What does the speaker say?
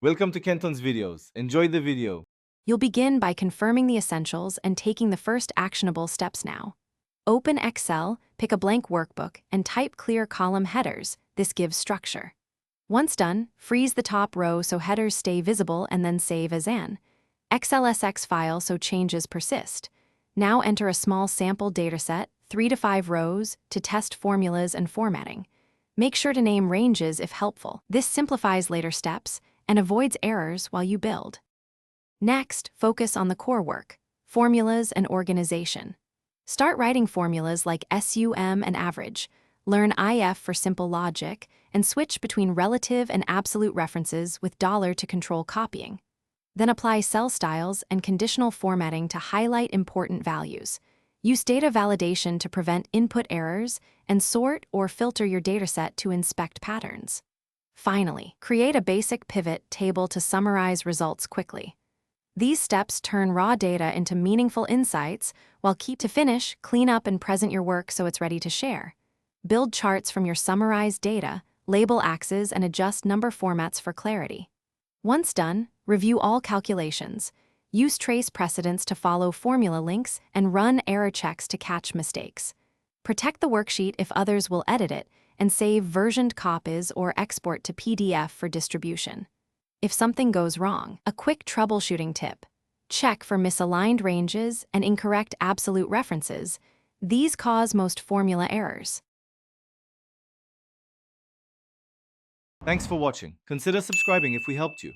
Welcome to Kenton's videos. Enjoy the video. You'll begin by confirming the essentials and taking the first actionable steps now. Open Excel, pick a blank workbook, and type clear column headers. This gives structure. Once done, freeze the top row so headers stay visible and then save as an XLSX file so changes persist. Now enter a small sample dataset, 3 to 5 rows, to test formulas and formatting. Make sure to name ranges if helpful. This simplifies later steps and avoids errors while you build. Next, focus on the core work, formulas and organization. Start writing formulas like SUM and average, learn IF for simple logic, and switch between relative and absolute references with dollar to control copying. Then apply cell styles and conditional formatting to highlight important values. Use data validation to prevent input errors, and sort or filter your dataset to inspect patterns. Finally, create a basic pivot table to summarize results quickly. These steps turn raw data into meaningful insights, while clean up and present your work so it's ready to share. Build charts from your summarized data, label axes, and adjust number formats for clarity. Once done, review all calculations. Use trace precedents to follow formula links and run error checks to catch mistakes. Protect the worksheet if others will edit it, and save versioned copies or export to PDF for distribution. If something goes wrong, a quick troubleshooting tip. Check for misaligned ranges and incorrect absolute references. These cause most formula errors. Thanks for watching. Consider subscribing if we helped you.